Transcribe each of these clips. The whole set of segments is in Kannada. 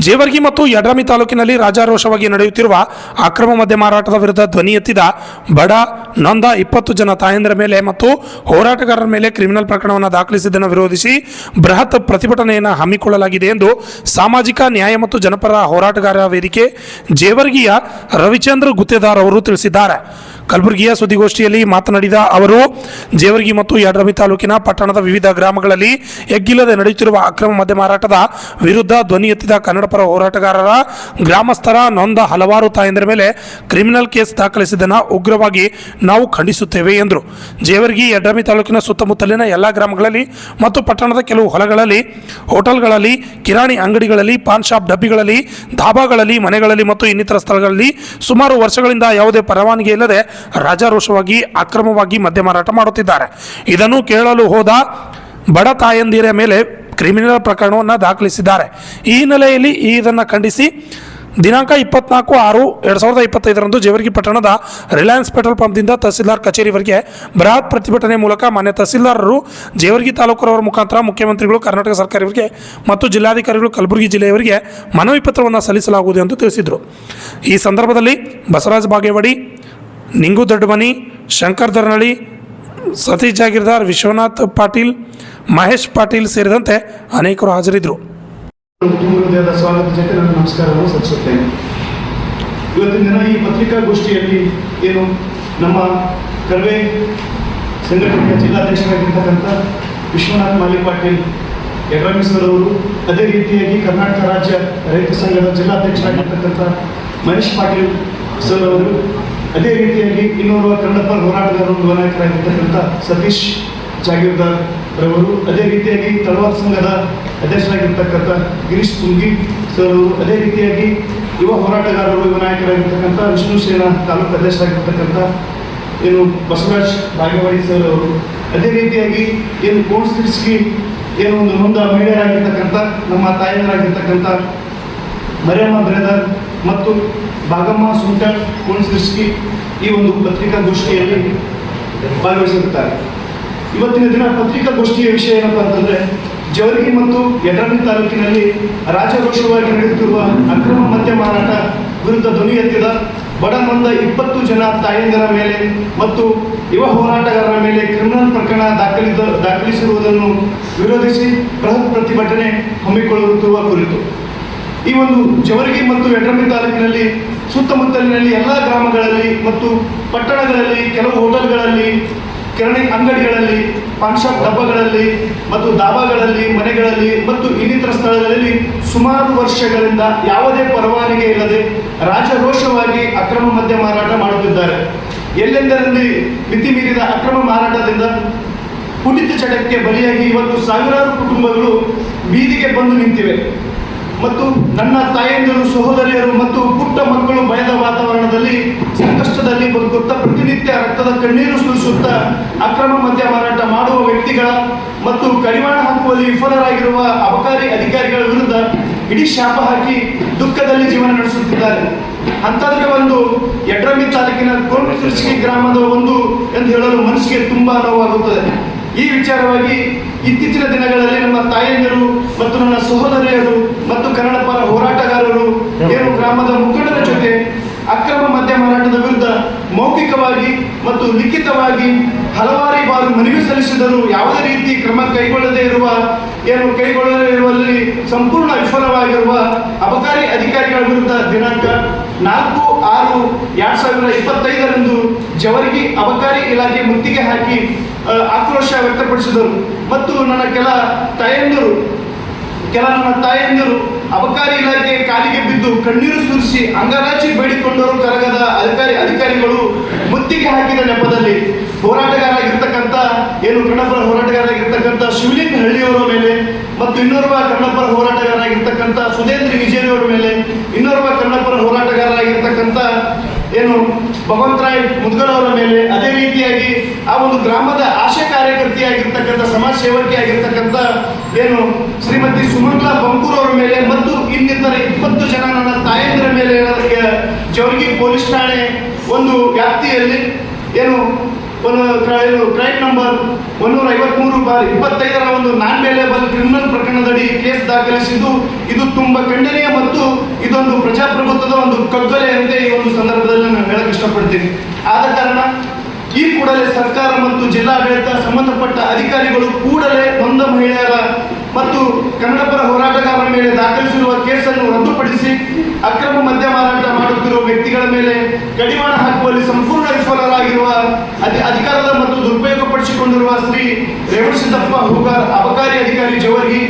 ಜೇವರ್ಗಿ ಮತ್ತು ಯಡ್ರಾಮಿ ತಾಲೂಕಿನಲ್ಲಿ ರಾಜಾರೋಷವಾಗಿ ನಡೆಯುತ್ತಿರುವ ಅಕ್ರಮ ಮದ್ಯ ಮಾರಾಟದ ವಿರುದ್ಧ ಧ್ವನಿ ಎತ್ತಿದ ಬಡ ನೊಂದ 20 ಜನ ತಾಯಂದಿರ ಮೇಲೆ ಮತ್ತು ಹೋರಾಟಗಾರರ ಮೇಲೆ ಕ್ರಿಮಿನಲ್ ಪ್ರಕರಣವನ್ನು ದಾಖಲಿಸಿದ್ದನ್ನು ವಿರೋಧಿಸಿ ಬೃಹತ್ ಪ್ರತಿಭಟನೆಯನ್ನು ಹಮ್ಮಿಕೊಳ್ಳಲಾಗಿದೆ ಎಂದು ಸಾಮಾಜಿಕ ನ್ಯಾಯ ಮತ್ತು ಜನಪರ ಹೋರಾಟಗಾರರ ವೇದಿಕೆ ಜೇವರ್ಗಿಯ ರವಿಚಂದ್ರ ಗುತ್ತೇದಾರ್ ಅವರು ತಿಳಿಸಿದ್ದಾರೆ. ಕಲಬುರಗಿಯ ಸುದ್ದಿಗೋಷ್ಠಿಯಲ್ಲಿ ಮಾತನಾಡಿದ ಅವರು, ಜೇವರ್ಗಿ ಮತ್ತು ಯಡ್ರಾಮಿ ತಾಲೂಕಿನ ಪಟ್ಟಣದ ವಿವಿಧ ಗ್ರಾಮಗಳಲ್ಲಿ ಎಗ್ಗಿಲ್ಲದೆ ನಡೆಯುತ್ತಿರುವ ಅಕ್ರಮ ಮದ್ಯ ಮಾರಾಟದ ವಿರುದ್ಧ ಧ್ವನಿ ಎತ್ತಿದ ಕನ್ನಡಪರ ಹೋರಾಟಗಾರರ ಗ್ರಾಮಸ್ಥರ ನೊಂದ ಹಲವಾರು ತಾಯಂದಿರ ಮೇಲೆ ಕ್ರಿಮಿನಲ್ ಕೇಸ್ ದಾಖಲಿಸಿದ್ದನ್ನು ಉಗ್ರವಾಗಿ ನಾವು ಖಂಡಿಸುತ್ತೇವೆ ಎಂದರು. ಜೇವರ್ಗಿ ಯಡ್ರಾಮಿ ತಾಲೂಕಿನ ಸುತ್ತಮುತ್ತಲಿನ ಎಲ್ಲ ಗ್ರಾಮಗಳಲ್ಲಿ ಮತ್ತು ಪಟ್ಟಣದ ಕೆಲವು ಹೊಲಗಳಲ್ಲಿ, ಹೋಟೆಲ್ಗಳಲ್ಲಿ, ಕಿರಾಣಿ ಅಂಗಡಿಗಳಲ್ಲಿ, ಪಾನ್ ಶಾಪ್ ಡಬ್ಬಿಗಳಲ್ಲಿ, ಧಾಬಾಗಳಲ್ಲಿ, ಮನೆಗಳಲ್ಲಿ ಮತ್ತು ಇನ್ನಿತರ ಸ್ಥಳಗಳಲ್ಲಿ ಸುಮಾರು ವರ್ಷಗಳಿಂದ ಯಾವುದೇ ಪರವಾನಗಿ ಇಲ್ಲದೆ ರಾಜಾರೋಷವಾಗಿ ಅಕ್ರಮವಾಗಿ ಮದ್ಯ ಮಾರಾಟ ಮಾಡುತ್ತಿದ್ದಾರೆ. ಇದನ್ನು ಕೇಳಲು ಹೋದ ಬಡ ತಾಯಂದಿರ ಮೇಲೆ ಕ್ರಿಮಿನಲ್ ಪ್ರಕರಣವನ್ನು ದಾಖಲಿಸಿದ್ದಾರೆ. ಈ ಹಿನ್ನೆಲೆಯಲ್ಲಿ ಇದನ್ನು ಖಂಡಿಸಿ ದಿನಾಂಕ 24/6/2025 ಜೇವರ್ಗಿ ಪಟ್ಟಣದ ರಿಲಯನ್ಸ್ ಪೆಟ್ರೋಲ್ ಪಂಪ್ನಿಂದ ತಹಸೀಲ್ದಾರ್ ಕಚೇರಿವರೆಗೆ ಬೃಹತ್ ಪ್ರತಿಭಟನೆ ಮೂಲಕ ಮಾನ್ಯ ತಹಸೀಲ್ದಾರರು, ಜೇವರ್ಗಿ ತಾಲೂಕರವರ ಮುಖಾಂತರ ಮುಖ್ಯಮಂತ್ರಿಗಳು, ಕರ್ನಾಟಕ ಸರ್ಕಾರವರಿಗೆ ಮತ್ತು ಜಿಲ್ಲಾಧಿಕಾರಿಗಳು ಕಲಬುರಗಿ ಜಿಲ್ಲೆಯವರಿಗೆ ಮನವಿ ಪತ್ರವನ್ನು ಸಲ್ಲಿಸಲಾಗುವುದು ಎಂದು ತಿಳಿಸಿದರು. ಈ ಸಂದರ್ಭದಲ್ಲಿ ಬಸವರಾಜ ಬಾಗೇವಾಡಿ, ನಿಂಗು ದೊಡ್ಡಮನಿ, ಶಂಕರ್ ದರ್ನಳ್ಳಿ, ಸತೀಶ್ ಜಾಗೀರ್ದಾರ್, ವಿಶ್ವನಾಥ್ ಪಾಟೀಲ್, ಮಹೇಶ್ ಪಾಟೀಲ್ ಸೇರಿದಂತೆ ಅನೇಕರು ಹಾಜರಿದ್ದರು. ಹೃದಯದ ಸ್ವಾಗತ ಜೊತೆ ನಾನು ನಮಸ್ಕಾರವನ್ನು ಸಲ್ಲಿಸುತ್ತೇನೆ. ಇವತ್ತಿನ ದಿನ ಈ ಪತ್ರಿಕಾಗೋಷ್ಠಿಯಲ್ಲಿ ಏನು ನಮ್ಮ ಕರ್ವೆ ಸಂಘಟನೆಯ ಜಿಲ್ಲಾಧ್ಯಕ್ಷರಾಗಿರ್ತಕ್ಕಂಥ ವಿಶ್ವನಾಥ್ ಮಾಲಿ ಪಾಟೀಲ್ ಯಡ್ರಾಮಿ ಸರ್ ಅವರು, ಅದೇ ರೀತಿಯಾಗಿ ಕರ್ನಾಟಕ ರಾಜ್ಯ ರೈತ ಸಂಘದ ಜಿಲ್ಲಾಧ್ಯಕ್ಷರಾಗಿರ್ತಕ್ಕಂಥ ಮಹೇಶ್ ಪಾಟೀಲ್ ಸರ್ ಅವರು, ಅದೇ ರೀತಿಯಾಗಿ ಇನ್ನೋರ್ವ ಕನ್ನಡಪರ ಹೋರಾಟಗಾರರು ನಾಯಕರಾಗಿರ್ತಕ್ಕಂಥ ಸತೀಶ್ ಜಾಗೀರ್ದಾರ್ ರವರು, ಅದೇ ರೀತಿಯಾಗಿ ತಳವಾರ ಸಂಘದ ಅಧ್ಯಕ್ಷರಾಗಿರ್ತಕ್ಕಂಥ ಗಿರೀಶ್ ಪುಂಗಿ ಸರ್ ಅವರು, ಅದೇ ರೀತಿಯಾಗಿ ಯುವ ಹೋರಾಟಗಾರರು, ಯುವ ನಾಯಕರಾಗಿರ್ತಕ್ಕಂಥ ವಿಷ್ಣು ಸೇನಾ ತಾಲೂಕು ಅಧ್ಯಕ್ಷರಾಗಿರ್ತಕ್ಕಂಥ ಏನು ಬಸವರಾಜ್ ಬಾಗೇವಾಡಿ ಸರ್ ಅವರು, ಅದೇ ರೀತಿಯಾಗಿ ಏನು ಕೋಣಸಿರ್ಸ್ಕಿ ಏನು ಒಂದು ನೊಂದ ಮಹಿಳೆಯರಾಗಿರ್ತಕ್ಕಂಥ ನಮ್ಮ ತಾಯಿಯರಾಗಿರ್ತಕ್ಕಂಥ ಮರಿಯಮ್ಮ ಬ್ರದರ್ ಮತ್ತು ಭಾಗಮ್ಮ ಸುಂಟರ್ ಕೋಣಸಿರ್ಸ್ಕಿ ಈ ಒಂದು ಪತ್ರಿಕಾಗೋಷ್ಠಿಯಲ್ಲಿ ಭಾಗವಹಿಸಿರುತ್ತಾರೆ. ಇವತ್ತಿನ ದಿನ ಪತ್ರಿಕಾಗೋಷ್ಠಿಯ ವಿಷಯ ಏನಪ್ಪ ಅಂತಂದರೆ, ಜೇವರ್ಗಿ ಮತ್ತು ಯಡ್ರಾಮಿ ತಾಲೂಕಿನಲ್ಲಿ ರಾಜಾರೋಷವಾಗಿ ನಡೆಯುತ್ತಿರುವ ಅಕ್ರಮ ಮದ್ಯ ಮಾರಾಟ ವಿರುದ್ಧ ಧ್ವನಿ ಎತ್ತಿದ ಬಡ ನೊಂದ 20 ಜನ ತಾಯಂದಿರ ಮೇಲೆ ಮತ್ತು ಯುವ ಹೋರಾಟಗಾರರ ಮೇಲೆ ಕ್ರಿಮಿನಲ್ ಪ್ರಕರಣ ದಾಖಲಿಸಿರುವುದನ್ನು ವಿರೋಧಿಸಿ ಬೃಹತ್ ಪ್ರತಿಭಟನೆ ಹಮ್ಮಿಕೊಳ್ಳುತ್ತಿರುವ ಕುರಿತು ಈ ಒಂದು ಜೇವರ್ಗಿ ಮತ್ತು ಯಡ್ರಾಮಿ ತಾಲೂಕಿನಲ್ಲಿ ಸುತ್ತಮುತ್ತಲಿನಲ್ಲಿ ಎಲ್ಲ ಗ್ರಾಮಗಳಲ್ಲಿ ಮತ್ತು ಪಟ್ಟಣಗಳಲ್ಲಿ, ಕೆಲವು ಹೋಟೆಲ್ಗಳಲ್ಲಿ, ಕಿರಾಣಿ ಅಂಗಡಿಗಳಲ್ಲಿ, ಪಾನ್ ಶಾಪ್ ಡಬ್ಬಗಳಲ್ಲಿ ಮತ್ತು ಧಾಬಾಗಳಲ್ಲಿ, ಮನೆಗಳಲ್ಲಿ ಮತ್ತು ಇನ್ನಿತರ ಸ್ಥಳಗಳಲ್ಲಿ ಸುಮಾರು ವರ್ಷಗಳಿಂದ ಯಾವುದೇ ಪರವಾನಗಿ ಇಲ್ಲದೆ ರಾಜಾರೋಷವಾಗಿ ಅಕ್ರಮ ಮದ್ಯ ಮಾರಾಟ ಮಾಡುತ್ತಿದ್ದಾರೆ. ಎಲ್ಲೆಂದರಲ್ಲಿ ಮಿತಿ ಮೀರಿದ ಅಕ್ರಮ ಮಾರಾಟದಿಂದ ಕುಡಿತ ಚಟಕ್ಕೆ ಬಲಿಯಾಗಿ ಇವತ್ತು ಸಾವಿರಾರು ಕುಟುಂಬಗಳು ಬೀದಿಗೆ ಬಂದು ನಿಂತಿವೆ ಮತ್ತು ನನ್ನ ತಾಯಂದಿರು, ಸಹೋದರಿಯರು ಮತ್ತು ಪುಟ್ಟ ಮಕ್ಕಳು ಭಯದ ವಾತಾವರಣದಲ್ಲಿ ಸಂಕಷ್ಟದಲ್ಲಿ ಬದುಕುತ್ತಾ ಪ್ರತಿನಿತ್ಯ ರಕ್ತದ ಕಣ್ಣೀರು ಸುರಿಸುತ್ತಾ ಅಕ್ರಮ ಮದ್ಯ ಮಾರಾಟ ಮಾಡುವ ವ್ಯಕ್ತಿಗಳ ಮತ್ತು ಕಡಿವಾಣ ಹಾಕುವಲ್ಲಿ ವಿಫಲರಾಗಿರುವ ಅಬಕಾರಿ ಅಧಿಕಾರಿಗಳ ವಿರುದ್ಧ ಇಡೀ ಶಾಪ ಹಾಕಿ ದುಃಖದಲ್ಲಿ ಜೀವನ ನಡೆಸುತ್ತಿದ್ದಾರೆ. ಅಂಥದ್ರಲ್ಲಿ ಒಂದು ಯಡ್ರಾಮಿ ತಾಲೂಕಿನ ಕೋಣಸಿರ್ಸ್ಕಿ ಗ್ರಾಮದ ಒಂದು ಎಂದು ಹೇಳಲು ಮನಸ್ಸಿಗೆ ತುಂಬ ನೋವಾಗುತ್ತದೆ. ಈ ವಿಚಾರವಾಗಿ ಇತ್ತೀಚಿನ ದಿನಗಳಲ್ಲಿ ನಮ್ಮ ತಾಯಂದಿರು ಮತ್ತು ನನ್ನ ಸಹೋದರಿಯರು ಮತ್ತು ಕನ್ನಡಪರ ಹೋರಾಟಗಾರರು ಏನು ಗ್ರಾಮದ ಮುಖಂಡರ ಜೊತೆ ಅಕ್ರಮ ಮದ್ಯ ಮಾರಾಟದ ವಿರುದ್ಧ ಮೌಖಿಕವಾಗಿ ಮತ್ತು ಲಿಖಿತವಾಗಿ ಹಲವಾರು ಬಾರಿ ಮನವಿ ಸಲ್ಲಿಸಿದರೂ ಯಾವುದೇ ರೀತಿ ಕ್ರಮ ಕೈಗೊಳ್ಳದೇ ಇರುವಲ್ಲಿ ಸಂಪೂರ್ಣ ವಿಫಲವಾಗಿರುವ ಅಬಕಾರಿ ಅಧಿಕಾರಿಗಳ ವಿರುದ್ಧ ದಿನಾಂಕ 4/6/2025 ಜೇವರ್ಗಿ ಅಬಕಾರಿ ಇಲಾಖೆ ಮುತ್ತಿಗೆ ಹಾಕಿ ಆಕ್ರೋಶ ವ್ಯಕ್ತಪಡಿಸಿದರು ಮತ್ತು ನನ್ನ ಕೆಲ ನನ್ನ ತಾಯಂದಿರು ಅಬಕಾರಿ ಇಲಾಖೆ ಕಾಲಿಗೆ ಬಿದ್ದು ಕಣ್ಣೀರು ಸುರಿಸಿ ಅಂಗರಾಚಿ ಬೇಡಿಕೊಂಡರು ಕರಗದ ಅಧಿಕಾರಿಗಳು ಮುತ್ತಿಗೆ ಹಾಕಿದ ನೆಪದಲ್ಲಿ ಹೋರಾಟಗಾರರಾಗಿರ್ತಕ್ಕಂಥ ಏನು ಕನ್ನಡಪರ ಹೋರಾಟಗಾರರಾಗಿರ್ತಕ್ಕಂಥ ಶಿವಲಿಂಗ ಹಳ್ಳಿಯವರ ಮೇಲೆ ಮತ್ತು ಇನ್ನೋರ್ವ ಕನ್ನಡಪರ ಹೋರಾಟಗಾರರಾಗಿರ್ತಕ್ಕಂಥ ಸುಧೇಂದ್ರ ವಿಜಯರವರ ಮೇಲೆ, ಇನ್ನೋರ್ವ ಕನ್ನಡಪರ ಹೋರಾಟಗಾರರಾಗಿರ್ತಕ್ಕಂಥ ಏನು ಭಗವಂತರಾಯ್ ಮುದ್ಗಲ್ ಅವರ ಮೇಲೆ, ಅದೇ ರೀತಿಯಾಗಿ ಆ ಒಂದು ಗ್ರಾಮದ ಆಶಾ ಕಾರ್ಯಕರ್ತೆಯಾಗಿರ್ತಕ್ಕಂಥ ಸಮಾಜ ಸೇವಕಿಯಾಗಿರ್ತಕ್ಕಂಥ ಏನು ಶ್ರೀಮತಿ ಸುಮಂಗಲಾ ಬಂಕೂರ್ ಅವರ ಮೇಲೆ ಮತ್ತು ಇನ್ನಿತರ 20 ಜನ ನನ್ನ ತಾಯಂದಿರ ಮೇಲೆ ಜೇವರ್ಗಿ ಪೊಲೀಸ್ ಠಾಣೆ ಒಂದು ವ್ಯಾಪ್ತಿಯಲ್ಲಿ ಏನು ಕ್ರೈಮ್ ನಂಬರ್ 153/25 ಒಂದು ನಾನ್ ಬೇಲೇಬಲ್ ಕ್ರಿಮಿನಲ್ ಪ್ರಕರಣದಡಿ ಕೇಸ್ ದಾಖಲಿಸಿದ್ದು ಇದು ತುಂಬ ಖಂಡನೀಯ ಮತ್ತು ಒಂದು ಪ್ರಜಾಪ್ರಭುತ್ವದ ಒಂದು ಕಗ್ಗೊಲೆ ಅಂತ ಈ ಒಂದು ಸಂದರ್ಭದಲ್ಲಿ ನಾನು ಹೇಳಕ್ ಇಷ್ಟಪಡ್ತೀನಿ. ಆದ ಕಾರಣ ಈ ಕೂಡಲೇ ಸರ್ಕಾರ ಮತ್ತು ಜಿಲ್ಲಾಡಳಿತ ಸಂಬಂಧಪಟ್ಟ ಅಧಿಕಾರಿಗಳು ಕೂಡಲೇ ನೊಂದ ಮಹಿಳೆಯರ ಮತ್ತು ಕನ್ನಡಪರ ಹೋರಾಟಗಾರರ ಮೇಲೆ ದಾಖಲಿಸಿರುವ ಕೇಸನ್ನು ರದ್ದುಪಡಿಸಿ ಅಕ್ರಮ ಮದ್ಯ ಮಾರಾಟ ಮಾಡುತ್ತಿರುವ ವ್ಯಕ್ತಿಗಳ ಮೇಲೆ ಕಡಿವಾಣ ಹಾಕುವಲ್ಲಿ ಸಂಪೂರ್ಣ ವಿಫಲರಾಗಿರುವ ಅಧಿಕಾರದ ಮತ್ತು ದುರುಪಯೋಗಪಡಿಸಿಕೊಂಡಿರುವ ಶ್ರೀ ರೇವಣಸಿದ್ದಪ್ಪ ಹೂಗಾರ್ ಅಬಕಾರಿ ಅಧಿಕಾರಿ ಜವರ್ಗಿ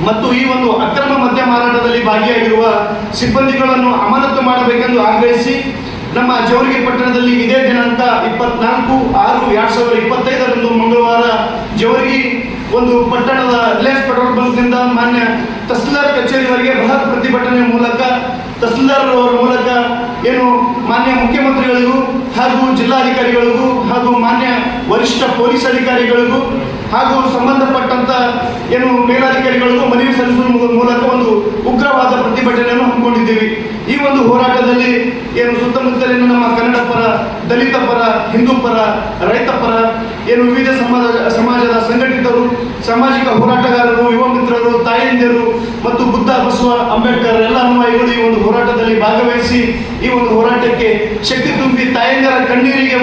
ಮತ್ತು ಈ ಒಂದು ಅಕ್ರಮ ಮದ್ಯ ಮಾರಾಟದಲ್ಲಿ ಭಾಗಿಯಾಗಿರುವ ಸಿಬ್ಬಂದಿಗಳನ್ನು ಅಮಾನತು ಮಾಡಬೇಕೆಂದು ಆಗ್ರಹಿಸಿ ನಮ್ಮ ಜವರ್ಗಿ ಪಟ್ಟಣದಲ್ಲಿ ಇದೇ ದಿನಾಂಕ 24/6/2025 ಮಂಗಳವಾರ ಜವರ್ಗಿ ಒಂದು ಪಟ್ಟಣದ ರಿಲಯನ್ಸ್ ಪೆಟ್ರೋಲ್ ಬಂಕ್ನಿಂದ ಮಾನ್ಯ ತಹಸೀಲ್ದಾರ್ ಕಚೇರಿವರೆಗೆ ಬೃಹತ್ ಪ್ರತಿಭಟನೆ ಮೂಲಕ ತಹಸೀಲ್ದಾರ್ ಅವರ ಮೂಲಕ ಏನು ಮಾನ್ಯ ಮುಖ್ಯಮಂತ್ರಿಗಳಿಗೂ ಹಾಗೂ ಜಿಲ್ಲಾಧಿಕಾರಿಗಳಿಗೂ ಹಾಗೂ ಮಾನ್ಯ ವರಿಷ್ಠ ಪೊಲೀಸ್ ಅಧಿಕಾರಿಗಳಿಗೂ ಹಾಗೂ ಸಂಬಂಧಪಟ್ಟಂತ ಏನು ಮೇಲಾಧಿಕಾರಿಗಳಿಗೂ ಮನವಿ ಸಲ್ಲಿಸುವ ಮೂಲಕ ಒಂದು ಉಗ್ರವಾದ ಪ್ರತಿಭಟನೆಯನ್ನು ಹಮ್ಮಿಕೊಂಡಿದ್ದೀವಿ. ಈ ಒಂದು ಹೋರಾಟದಲ್ಲಿ ಏನು ಸುತ್ತಮುತ್ತಲಿನ ನಮ್ಮ ಕನ್ನಡ ಪರ, ದಲಿತ ಪರ, ಹಿಂದೂ ಪರ, ರೈತ ಪರ ಏನು ವಿವಿಧ ಸಮಾಜದ ಸಂಘಟಿತರು, ಸಾಮಾಜಿಕ ಹೋರಾಟಗಾರರು, ಯುವ ಮಿತ್ರರು, ತಾಯಂದಿರು ಮತ್ತು ಬುದ್ಧ, ಬಸವ, ಅಂಬೇಡ್ಕರ್ ಎಲ್ಲ ಅನುಯಾಯಿಗಳು ಈ ಒಂದು ಹೋರಾಟದಲ್ಲಿ ಭಾಗವಹಿಸಿ ಈ ಒಂದು ಹೋರಾಟಕ್ಕೆ ಶಕ್ತಿ ತುಂಬಿ ತಾಯಂದಿರ ಕಣ್ಣೀರಿಗೆ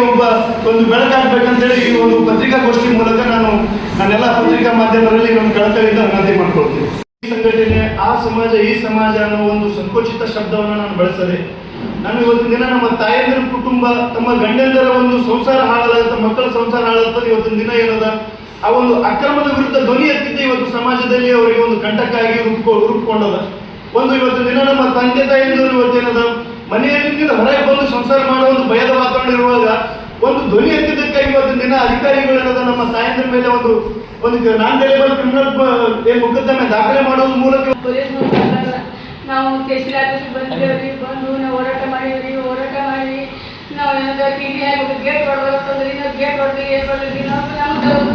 ಒಂದು ಬೆಳಕಾಗಬೇಕಂತೇಳಿ ಈ ಒಂದು ಪತ್ರಿಕಾಗೋಷ್ಠಿ ಮೂಲಕ ನಾನು ನನ್ನೆಲ್ಲ ಪತ್ರಿಕಾ ಮಾಧ್ಯಮದಲ್ಲಿ ನಾನು ಕಳಕಳಿಯಿಂದ ವಿನಂತಿ ಮಾಡ್ಕೊಳ್ತೀನಿ. ಈ ಸಂಘಟನೆ ಆ ಸಮಾಜ ಈ ಸಮಾಜ ಅನ್ನೋ ಒಂದು ಸಂಕೋಚಿತ ಶಬ್ದವನ್ನು ನಾನು ಬಳಸದೆ ನಾನು ಇವತ್ತಿನ ದಿನ ನಮ್ಮ ತಾಯಂದಿರ ಕುಟುಂಬ ತಮ್ಮ ಗಂಡಂದರ ಒಂದು ಸಂಸಾರ ಹಾಳಾಗುತ್ತೆ, ಮಕ್ಕಳ ಸಂಸಾರ ಹಾಳಾಗ್ತದೆ. ಇವತ್ತಿನ ದಿನ ಏನದ ಆ ಒಂದು ಅಕ್ರಮದ ವಿರುದ್ಧ ಧ್ವನಿ ಎತ್ತಿದ್ದೆ ಇವತ್ತು ಸಮಾಜದಲ್ಲಿ ಅವರಿಗೆ ಒಂದು ಕಂಟಕ್ಕಾಗಿ ರೂಪುಕೊಂಡದ. ಒಂದು ಇವತ್ತಿನ ದಿನ ನಮ್ಮ ತಂದೆ ತಾಯಂದಿರು ಇವತ್ತೇನದ ಮನೆಯಲ್ಲಿ ಹೊರಗೆ ಬಂದು ಸಂಸಾರ ಮಾಡುವ ಒಂದು ಭಯದ ವಾತಾವರಣ ಇರುವಾಗ ಒಂದು ಧ್ವನಿ ಎತ್ತಿದ್ದಕ್ಕಾಗಿ ಇವತ್ತಿನ ದಿನ ಅಧಿಕಾರಿಗಳೇನದ ನಮ್ಮ ತಾಯಂದಿರ ಮೇಲೆ ಒಂದು ನಾನ್ ಡೆಲಿಬಲ್ ಕ್ರಿಮಿನಲ್ ಮೊಕದ್ದಮೆ ದಾಖಲೆ ಮಾಡೋದ್ರ ಮೂಲಕ ನಾವು ತಹಸೀಲ್ ಆಫೀಸ್ ಬಂದಿದ್ದೇವ್ರಿ. ಬಂದು ನಾವು ಹೋರಾಟ ಮಾಡಿದ್ವಿ. ಹೋರಾಟ ಮಾಡಿ ನಾವು ಏನಾದ್ರು ಗೇಟ್ ಹೊಡೆದ್ರಿ, ನಾವು ಗೇಟ್ ಹೊಡೆದ್ವಿ, ಏನು ಹೊಡೆದ್ರಿ, ನಾವು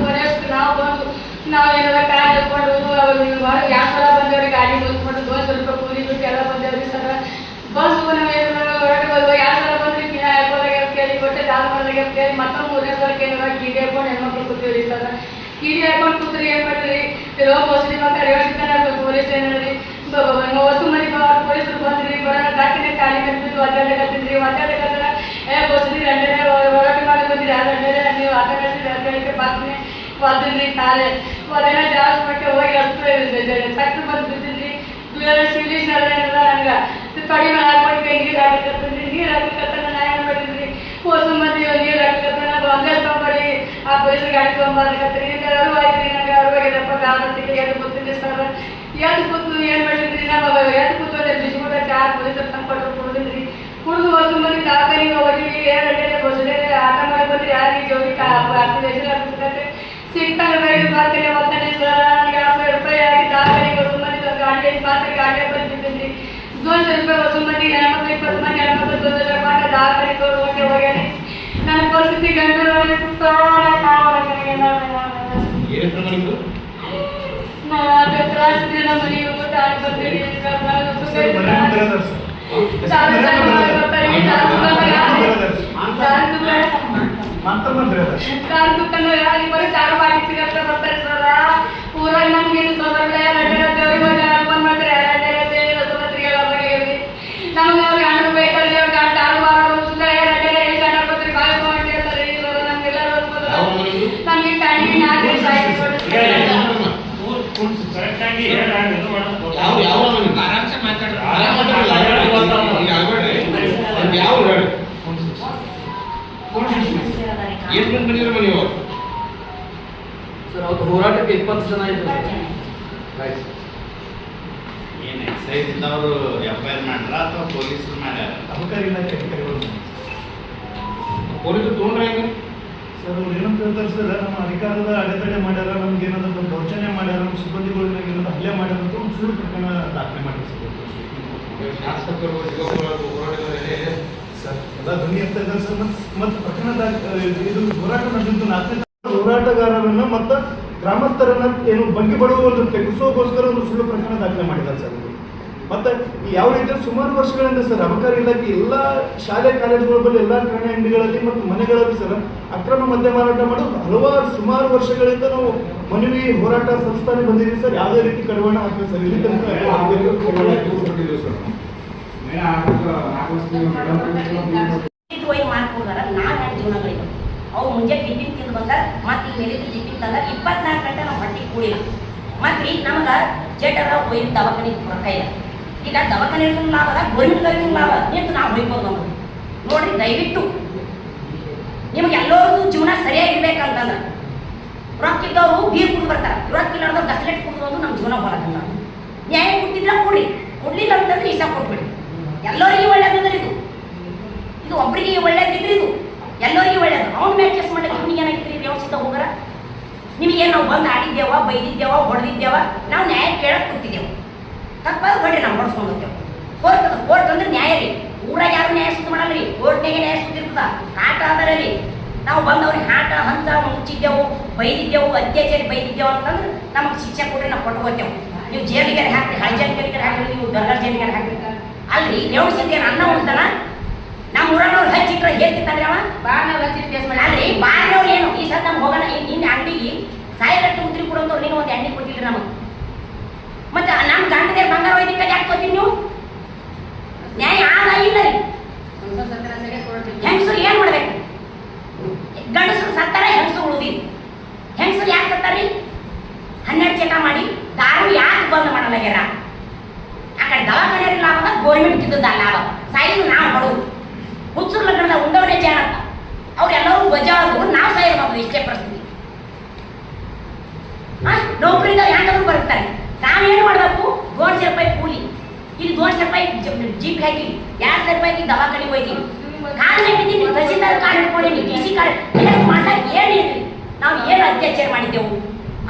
ಪರಿಸ್ಥಿತಿ ನಾವು ಬಂದು ನಾವು ಏನಾದ್ರು ಕಾರ್ ತಗೊಂಡು ಮಾಡಿ ಯಾವ ಸಲ ಬಂದೇವ್ರಿ, ಗಾಡಿ ಮುಗಿಸ್ಕೊಂಡು ಸ್ವಲ್ಪ ಕೂಲಿ ಎಲ್ಲ ಬಂದೇವ್ರಿ ಸರ್. ಬಂದು ನಾವು ಏನಾದ್ರು ಹೋರಾಟ ಬಂದು ಯಾವ ಸಲ ಬಂದ್ರಿ ಕೇಳಿ ಕೊಟ್ಟೆ ದಾಲ್ ಮಾಡಿದಾಗ ಕೇಳಿ ಮತ್ತೊಂದು 3ನೇ ಸಲಕ್ಕೆ ಏನಾರ ಕಿಡಿ ಹಾಕೊಂಡು ಹೆಣ್ಮಕ್ಳು ಕೂತೀವ್ರಿ ಸರ್. ಕಿಡಿ ಹಾಕೊಂಡು ಕೂತ್ರಿ ಏನು ಮಾಡಿದ್ರಿ, ಬೋಸಡಿ ಮಕ್ಕ ರೇವಣಸಿದ್ದಪ್ಪ ಪೊಲೀಸ್ ಏನಾದ್ರಿ ಹೊಸ ಮನೆ ಪೊಲೀಸರು ಬಂದ್ರಿ, ಬರೋಣ ದಾಖಲೆ ಖಾಲಿ ಕಟ್ಬಿಟ್ಟು ಒದ್ದಾಡಕತ್ತಿದ್ರಿ. ಒದ್ದಾಡಕತ್ತಾರ ಬೋಸಡಿ ರಂಡರೆ ಹೋರಾಟ ಮಾಡಿ ಬಂದಿರಿ, ಆ ರಂಡರೆ ನೀವು ಆಟ ಆಡ್ತಿದ್ರಿ, ಅದಕ್ಕೆ ಬಾಕ್ನೆ ಒದ್ದಿದ್ರಿ ಕಾಲೇ ಒದೇನ ಜಾಸ್ತಿ ಮಟ್ಟೆ ಹೋಗಿ ತಕ್ಕ ಬಂದು ಬಿದ್ದಿದ್ರಿ. ಸಿವಿಲೀಸ್ ಏನದ ನನಗೆ ಕಡಿಮೆ ಹಾಕೊಂಡು ನೀರು ಹಾಕತ್ತಂದ್ರಿ, ನೀರು ಹಾಕತ್ತ ನಾ ಏನು ಮಾಡಿದ್ರಿ, ಹೊಸ ಮಂದಿ ನೀರು ಹಾಕತ್ತ ನಾವು ಅಂಗಲ್ ತೊಗೊಂಬರಿ ಆ ಪೊಲೀಸರು ಗಾಡಿ ತೊಗೊಂಬರ್ಕತ್ರಿ ಅರು ಆಯ್ತು ನನಗೆ ಅರುವಾಗ್ಯದಪ್ಪ ಗಾದತ್ತಿಗೆ ಎದ್ದು ಗೊತ್ತಿದ್ರಿ ಸರ್. ಎದ್ದು ಕೂತು ಏನು ಮಾಡಿದ್ರಿ, ನಾವು ಎದ್ದು ಕೂತು ಅದೇ ಬಿಸ್ಕೂಟ ಚಾ ಪೊಲೀಸರು ತಂದ್ಕೊಟ್ರು ಕುಡಿದ್ರಿ. ಕುಡಿದು ಹೊಸ ಮಂದಿ ತಾಕನಿಗೆ ಹೋಗಿವಿ, ಏನೇ ಬಸ್ಸೇ ಆಟ ಮಾಡಿ ಬಂದ್ರಿ. ಯಾರಿಗೆ ಜೋಗಿ ಸಿಕ್ತಂಗ ಮಾರ್ಕೆಟ್ ಬರ್ತಾನೆ ಸರ್. ನನಗೆ 2000 ರೂಪಾಯಿ ಆಗಿ ತಾಕನಿಗೆ ಹೊಸ ಮಂದಿ ಗಾಡಿ ಮಾತ್ರ ಗಾಡಿಯ ಬಂದಿದ್ರಿ. 200 ರೂಪಾಯಿ ಹೊಸ ಮಂದಿ ಹೆಣ್ಮಕ್ಳು 20 ಮಂದಿ ಹೆಣ್ಮಕ್ಳು 200 ಮಾಟ ದಾಖಲೆ ಹೋಗಿ ಹೋಗ್ಯಾರಿ. ನನ್ನ ಪರಿಸ್ಥಿತಿ ಗಂಟಲು ತ್ರಾಸ್ತಿನ ಮನೆ ಊಟ ಬಂದಿರಿ ಕಾರ್ ದುಕಾನ ಬರೀ ಚಾರು ಬಾಟಿ ಸಿಗತ್ತ ಬರ್ತಾರೆ ಸರ. ಊರಾಗ ನಮ್ಗೆ ದೇವ್ರಿಗೆ ಬಂದ್ ಮಾಡ್ತಾರೆ ನಮ್ಗೆ ಅವ್ರಿಗೆ ಹಣ್ಣು ಬೇಕಲ್ಲಿ ಟಾರು ಬಾರ ಗಣಪತಿ ಬಾಯಿ ಮಾಡ್ತಾರೆ ನಮ್ಗೆಲ್ಲ ನಮ್ಗೆ ಟೈಮಿಗೆ 4 ದಿವಸ ಹೋರಾಟಕ್ಕೆ 20 ಜನ ಇದ್ದಾರೆ. ಏನು ಎಕ್ಸೈಸ್ ಇದ್ದವರು ಎಫ್ಐಆರ್ ಮಾಡ್ರ ಅಥವಾ ಪೊಲೀಸರು ಮಾಡ್ಯಾರ? ಅಬಕಾರಿ ಇಲಾಖೆ ಅಧಿಕಾರಿಗಳು ಪೊಲೀಸರು ತೊಗೊಂಡ್ರೆ ಹೆಂಗೆ ಸರ್? ಅವ್ರು ಏನಂತ ಹೇಳ್ತಾರೆ ಸರ್, ನಮ್ಮ ಅಧಿಕಾರದ ಅಡೆತಡೆ ಮಾಡ್ಯಾರ, ನಮ್ಗೆ ಏನಾದ್ರು ಒಂದು ದೌರ್ಜನ್ಯ ಮಾಡ್ಯಾರ, ನಮ್ಮ ಸಿಬ್ಬಂದಿಗಳ ಮೇಲೆ ಏನಾದ್ರು ಹಲ್ಲೆ ಮಾಡ್ಯಾರ ಅಂತ ಒಂದು ಸುಳ್ಳು ಪ್ರಕರಣ ದಾಖಲೆ ಮಾಡಿದ್ರು ಶಾಸಕರು ಸರ್. ಎಲ್ಲ ಧ್ವನಿ ಎತ್ತಾ ಇದ್ದಾರೆ ಸರ್. ಮತ್ತೆ ಪ್ರಕರಣ ಇದು ಹೋರಾಟ ನಡೆದಿದ್ದು 4ನೇ ಹೋರಾಟಗಾರರನ್ನ ಮತ್ತು ಗ್ರಾಮಸ್ಥರನ್ನ ಏನು ಬಂಗಿ ಬಡುವ ಒಂದು ತೆಗೆಸೋಗೋಸ್ಕರ ಒಂದು ಸುಳ್ಳು ಪ್ರಕರಣ ದಾಖಲೆ ಮಾಡಿದ್ದಾರೆ ಸರ್. ಮತ್ತೆ ಯಾವ ರೀತಿ ಸುಮಾರು ವರ್ಷಗಳಿಂದ ಸರ್ ಅಬಕಾರಿ ಇಲಾಖೆ ಎಲ್ಲ ಶಾಲೆ ಕಾಲೇಜುಗಳ ಬಳಿ ಎಲ್ಲ ಕಿರಾಣಿ ಅಂಗಡಿಗಳಲ್ಲಿ ಮತ್ತು ಮನೆಗಳಲ್ಲಿ ಸರ್ ಅಕ್ರಮ ಮದ್ಯ ಮಾರಾಟ ಮಾಡೋದು ಸುಮಾರು ವರ್ಷಗಳಿಂದ ನಾವು ಮನವಿ ಹೋರಾಟ ಸಂಸ್ಥಾನೆ ಬಂದಿದ್ದೀವಿ ಸರ್. ಯಾವುದೇ ರೀತಿ ಕಡಿವಾಣ ಹಾಕಿಲ್ಲ ಸರ್. ಇಲ್ಲಿ ತನಕ ಒಯ್ದು ಮಾಡ್ಕೊಂಡಾರ ನಾಲ್ಕು ಜೀವನಗಳಿವೆ. ಅವು ಮುಂಜಾನೆ ಟಿಫಿನ್ ತಿಂದು ಬಂದಾರ, ಮತ್ತೆ ಈ ನೆಲೆದು ಟಿಫಿನ್ ತಂದಾರ, 24 ಗಂಟೆ ನಾವು ಹೊಟ್ಟೆಗೆ ಕೂಡಿಲ್ಲ. ಮತ್ತು ಈಗ ನಮಗೆ ಜೇಟರ ಒಯ್ದು ದವಾಖಾನೆ ರೊಕ್ಕ ಇಲ್ಲ. ಈಗ ದವಾಖಾನೆ ಲಾಭ ಅದ, ಗೋರ್ಮೆಂಟ್ಗಳಿಗೂ ಲಾಭ ನಿಂತು ನಾವು ಹೊಯ್ಬೋದು ನಾವು. ನೋಡ್ರಿ, ದಯವಿಟ್ಟು ನಿಮ್ಗೆ ಎಲ್ಲರಿಗೂ ಜೀವನ ಸರಿಯಾಗಿರ್ಬೇಕಂತಂದ್ರೆ ರೊಕ್ಕ ಇದ್ದವರು ಬೀರ್ ಕುಡಿದು ಬರ್ತಾರೆ, ರೊಕ್ಕ ಇಲ್ಲದವ್ರು ಗಸಲೆಟ್ ಕುಡಿದು ನಮ್ಮ ಜೀವನ ಹೊರಗಂತ. ನ್ಯಾಯ ಕೊಟ್ಟಿದ್ರೆ ಕೊಡ್ರಿ, ಕೊಡ್ಲಿಲ್ಲ ಅಂತಂದ್ರೆ ಇಷ್ಟ ಕೊಟ್ಬಿಡಿ. ಎಲ್ಲರಿಗೂ ಒಳ್ಳೇದಂದ್ರೆ ಇದು ಒಬ್ಬರಿಗೆ ಒಳ್ಳೇದಿದ್ರಿ, ಇದು ಎಲ್ಲರಿಗೂ ಒಳ್ಳೇದು. ಅವ್ನ ಮೇಲೆ ಕೇಸ್ ಮಾಡಕ್ಕೆ ನಿಮ್ಗೆ ಏನಾಗಿದ್ರಿ? ವ್ಯವಸ್ಥಿತ ಹೋಗರ ನಿಮಗೇನು ನಾವು ಬಂದು ಆಡಿದ್ದೇವ, ಬೈದಿದ್ದೇವ, ಹೊಡೆದಿದ್ದೇವ, ನಾವು ನ್ಯಾಯ ಕೇಳಕ್ಕೆ ಕೂತಿದ್ದೇವೆ. ತಪ್ಪಾದ ಹೊಡ್ರಿ, ನಾವು ಹೊಡ್ಸ್ಕೊಂಡು ಹೋಗ್ತೇವೆ. ಕೋರ್ಟ್ ಅಂದ್ರೆ ನ್ಯಾಯ ರೀ. ಊರಾಗ ಯಾರು ನ್ಯಾಯ ಸುತ್ತ ಮಾಡಲ್ರಿ, ಕೋರ್ಟ್ನಾಗೆ ನ್ಯಾಯ ಸುತ್ತಿರ್ತದ. ಆಟ ಅದರಲ್ಲಿ ನಾವು ಬಂದವ್ರಿಗೆ ಆಟ ಹಂತ ಮುಚ್ಚಿದ್ದೆವು, ಬೈದಿದ್ದೆವು, ಅತ್ಯಾಚಾರಿ ಬೈದಿದ್ದೆವು ಅಂತಂದ್ರೆ ನಮಗೆ ಶಿಕ್ಷೆ ಕೊಡ್ರಿ, ನಾವು ಕೊಟ್ಟು ಹೋಗ್ತೇವೆ. ನೀವು ಜೈಲಿಗೆ ಹಾಕ್ರಿ, ಹೈ ಜೈಲಿಗೆ ಹಾಕ್ರಿ, ನೀವು ದೊಡ್ಡ ಜೈಲಿಗೆ ಹಾಕ್ರಿ. ಅಲ್ರಿ ರೇವಣಿಸಿದ್ದೇನು ಅನ್ನ ಉಳ್ತಾನ? ನಮ್ಮ ಊರನ್ನವ್ರು ಹಚ್ಚಿಟ್ರೆ ಹೇಳ್ತಿರ್ತಾನೆ ಅವ ಬಾರ್ನವ್ರು ಹಚ್ಚಿಟ್ಟು ಕೇಸ್ ಮಾಡಿ. ಅಲ್ರಿ ಬಾರ್ನವ್ರು ಏನು ಈ ಸಲ ನಮ್ಗೆ ಹೋಗೋಣ, ನಿನ್ನ ಅಂಗಡಿಗೆ ಸಾಯಿರಟ್ಟು ಉದ್ರಿ ಕೊಡೋಂಥವ್ರು ನೀನು ಒಂದು ಎಣ್ಣೆ ಕೊಟ್ಟಿದ್ರಿ ನಮಗೆ. ಮತ್ತೆ ನಮ್ಮ ಗಂಡದೇ ಬಂಗಾರ ಒಯ್ದಿಟ್ಟಾಗ ಯಾಕೆ ಕೊಡ್ತೀನಿ ನೀವು? ನ್ಯಾಯ ಆದ ಇಲ್ಲ ರೀ. ಹೆಂಗಸರು ಏನು ಮಾಡ್ಬೇಕು? ಗಂಡಸರು ಸತ್ತಾರ, ಹೆಂಗಸರು ಉಳಿದಿ. ಹೆಂಗಸರು ಯಾಕೆ ಸತ್ತಾರಿ? 12 ಚಟ ಮಾಡಿ ದಾರು ಯಾಕೆ ಬಂದ್ ಮಾಡಲಾಗ್ಯಾರ? ಆ ಕಡೆ ದವಾಖಾನೆ ಲಾಭ, ಗೋರ್ಮೆಂಟ್ ಇದ್ದದ ಲಾಭ. ಸಾಯಿದು ನಾವು ಬಡವರು, ಹುಚ್ಚರು ಲಗ್ನದ ಉಂಡವನೇ ಜಾಣ ಅಂತ ಅವ್ರೆಲ್ಲರೂ ಬಜಾರು, ನಾವು ಸಾಯಿರೋದು. ಇಷ್ಟೇ ಪರಿಸ್ಥಿತಿ. ನೌಕರಿಂದ ಯಾಕಾದ್ರೂ ಬರ್ತಾರೆ. ನಾವೇನು ಮಾಡಬೇಕು? 200 ರೂಪಾಯಿ ಕೂಲಿ, ಇಲ್ಲಿ 200 ರೂಪಾಯಿ ಜೀಪ್ ಹಾಕಿ, 200 ರೂಪಾಯಿ ದವಾಖಾನೆ ಹೋಯ್ತೀವಿ. ಕಾಲು ಹಾಕಿದ್ದೀನಿ, ತಹಸೀಲ್ದಾರ್ ಕಾರ್ಡ್ ಹಿಡ್ಕೊಂಡೀನಿ, DC ಕಾರ್ಡ್ ಕೇಸ್ ಮಾಡ್ದಾಗ ಏನಿಲ್ಲ. ನಾವು ಏನು ಅತ್ಯಾಚಾರ ಮಾಡಿದ್ದೆವು?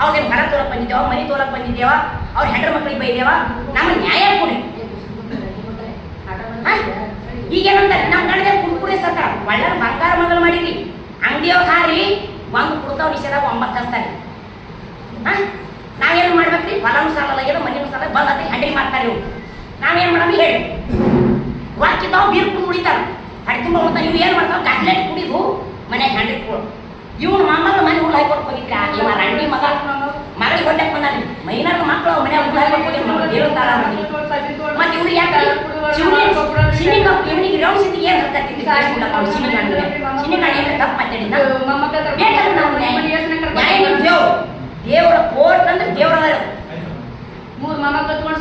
ಅವ್ರಿಗೆ ಹೊರ ತೋಲಕ್ಕೆ ಬಂದಿದ್ದೇವ, ಮನೆ ತೋಲಕ್ಕೆ ಬಂದಿದ್ದೇವ, ಅವ್ರ ಹೆಂಡ್ರ ಮಕ್ಕಳಿಗೆ ಬೈದೇವ? ನಮ್ಮ ನ್ಯಾಯ ಕೊಡಿ. ಈಗೇನಂತಾರೆ, ನಮ್ಮ ಗಂಡದ ಕುಡ್ಕುಡಿ ಸತ್ತಾರ, ಒಳ್ಳೆ ಬಂಗಾರ ಮಗಲು ಮಾಡಿರಿ. ಅಂಗಡಿಯವ್ರು ಹಾರಿ ಒಂದು ಕುಡ್ತಾವ್ ನಿಷೇಧ 9 ಹಚ್ತಾರೆ. ನಾವೇನು ಮಾಡ್ಬೇಕ್ರಿ? ಹೊಲನೂ ಸಾಲಲ್ಲ, ಏನೋ ಮನೆಯೂ ಸಾಲ ಬಂದತ್ತೆ, ಹಂಡಿ ಮಾಡ್ತಾರೆ ಇವು. ನಾವೇನು ಮಾಡೋದು ಹೇಳಿ? ವಾಕಿದ್ದಾವ್ ಬೀರ್ ಕುಡಿದು ಕುಡಿತಾರ, ಹಡ್ಕೊಂಬ ಹೋಗ್ತಾರೆ. ಇವು ಏನು ಮಾಡ್ತಾವ? ಗಸ್ಲೆಟ್ ಕುಡಿದು ಮನೆಗೆ ಹಂಡಿ ಕೊಡು. ಇವನು ಮಮ್ಮಗಳು ಮನೆ ಹುಳು ಹಾಕೊಟ್ಟು ಹೋಗಿದ್ರ, ಇವ ರಂಡಿ ಮಗ ಮಗಳಿಗೆ ಹೊಟ್ಟೆಗೆ ಬಂದಾನೆ. ಮೈನರ್ ಮಕ್ಕಳು ಮನೆ ಹುಳು ಹಾಕೊಟ್ಟು ಹೇಳುತ್ತಾರ. ಮತ್ತೆ ಇವ್ರು ಯಾಕೆ ಇವನಿಗೆ ರೌಂಡ್ ಸಿಟಿಗೆ ಏನು ಹತ್ತಿದ್ವಿ? ಸಿನಿಗಾಣಿ ತಪ್ಪು ಮಾತಾಡಿದ. ಬೇಕಾದ್ರೆ ನಾವು ನ್ಯಾಯ ದೇವ್ರ ಕೋರ್ಟ್ ಅಂದ್ರೆ ದೇವ್ರ 3 ಮೊಮ್ಮಕ್ಕಳು ತಗೊಂಡು